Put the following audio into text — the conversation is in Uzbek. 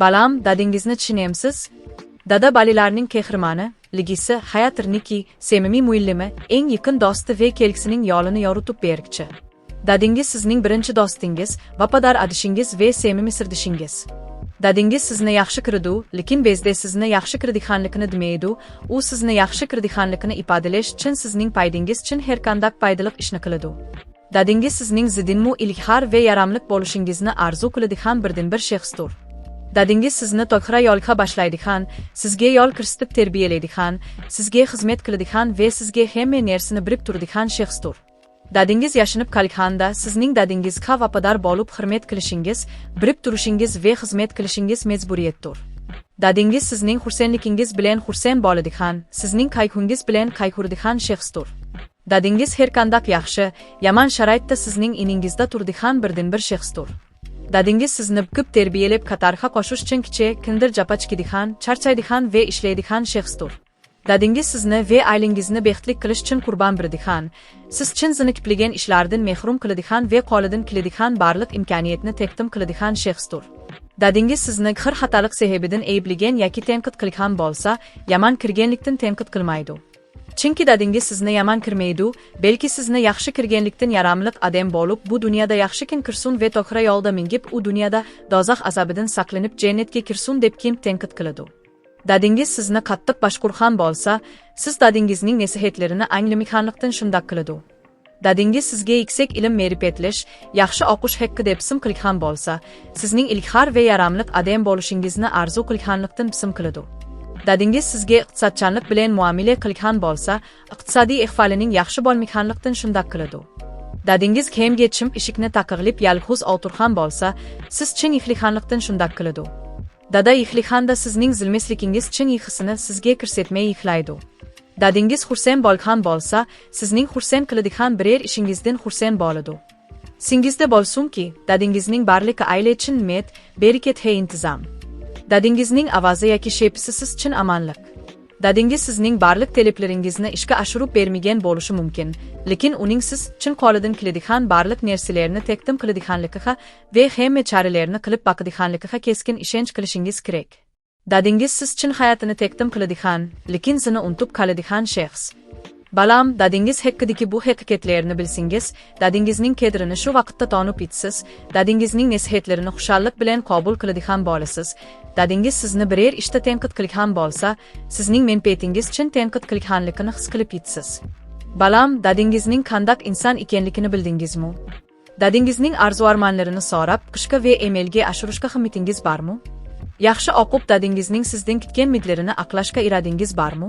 Balam, dadingizni tushunyapsiz? Dada balilarning qahramoni, ligisi, hayatirniki, samimiy muallimi, eng yaqin do'sti va kelgisining yo'lini yoritib bergchi. Dadingiz sizning birinchi do'stingiz, vafodor adishingiz va samimiy sirdishingiz. Dadingiz sizni yaxshi ko'radi, lekin bezda sizni yaxshi ko'radiganligini demaydi, u sizni yaxshi ko'radiganligini ifodalash uchun sizning foydingiz uchun har qanday foydali ishni qiladi. Dadingiz sizning zidinmu ilhor va yaramlik bo'lishingizni arzu qiladigan birdan-bir shaxsdir. Dadingiz sizni to'g'ri yo'lga boshlaydigan, sizga yo'l ko'rsatib tarbiyalaydigan, sizga xizmat qiladigan va sizga hamma narsani bilib turadigan shaxsdir. Dadingiz yashinib qolganda sizning dadingizga vafodor bo'lib hurmat qilishingiz, bilib turishingiz va xizmat qilishingiz majburiyatdir. Dadingiz sizning xursandligingiz bilan xursand bo'ladigan, sizning qayg'ungiz bilan qayg'uradigan shaxsdir. Dadingiz har qanday yaxshi, yomon sharoitda sizning iningizda turadigan birdan-bir shaxsdir. Dadingiz sizni ko'p tarbiyalab qatorga qo'shish uchun kimdir jafo chekadigan, charchaydigan va ishlaydigan shaxsdir. Dadingiz sizni va ailangizni baxtli qilish uchun qurbon beradigan, siz uchun zinikiplagan ishlardan mahrum qiladigan va qo'lidan keladigan barliq imkoniyatni taqdim qiladigan shaxsdir. Dadingiz sizni har xatolik sababidan ayblagan yoki tanqid qilgan bo'lsa, yomon kirganlikdan tanqid qilmaydi. Chunki dadingiz sizni yomon kirmaydi, balki sizni yaxshi kirganlikdan yaramliq odam bo'lib, bu dunyoda yaxshi kun kirsin va to'g'ri yo'lda mingib, u dunyoda dozoq azobidan saqlanib jannatga kirsin deb kim tanqid qiladi. Dadingiz sizni qattiq boshqurgan bo'lsa, siz dadingizning nasihatlarini anglamaganlikdan shunday qiladi. Dadingiz sizga yuksak ilm ma'rifatlash, yaxshi o'qish haqida bism qilgan bo'lsa, sizning ilhor va yaramliq odam bo'lishingizni arzu qilganlikdan bism qiladi. Dadingiz sizga iqtisodchanlik bilan muomala qilgan bo'lsa, iqtisodiy ahvolining yaxshi bo'lmaganlikdan shunday qiladi. Dadingiz kiyimga chim eshikni taqirlib yalquz o'tirgan bo'lsa, siz chin yixliganlikdan shunday qiladi. Dada yixliganda sizning zilmasligingiz chin yixisini sizga ko'rsatmay yixlaydi. Dadingiz xursand bo'lgan bo'lsa, sizning xursand qiladigan biror ishingizdan xursand bo'ladi. Singizda bo'lsunki, dadingizning barligi oila uchun umid, barakat va intizom. Dadingizning ovozi yoki shepisi siz uchun amonlik. Dadingiz sizning barliq talablaringizni ishga oshirib bermagan bo'lishi mumkin, lekin uning siz uchun qo'lidan keladigan barliq narsalarni taqdim qiladiganligiga va hamma choralarni qilib boqadiganligiga keskin ishonch qilishingiz kerak. Dadingiz siz uchun hayotini taqdim qiladigan, lekin sizni unutib qoladigan shaxs. Balam, dadingiz haqidagi bu haqiqatlarni bilsangiz, dadingizning qadrini shu vaqtda tanib yetasiz, dadingizning nasihatlarini xushallik bilan qabul qiladigan bo'lasiz. Dadingiz sizni biror ishda tanqid qilgan bo'lsa, sizning menfaatingiz uchun tanqid qilganligini his qilib yetasiz. Balam, dadingizning qanday inson ekanligini bildingizmi? Dadingizning arzu-armonlarini so'rab, qishqa va amalga oshirishga himmatingiz bormi? Yaxshi o'qib dadingizning sizdan kutgan umidlarini aqlashga irodingiz bormi?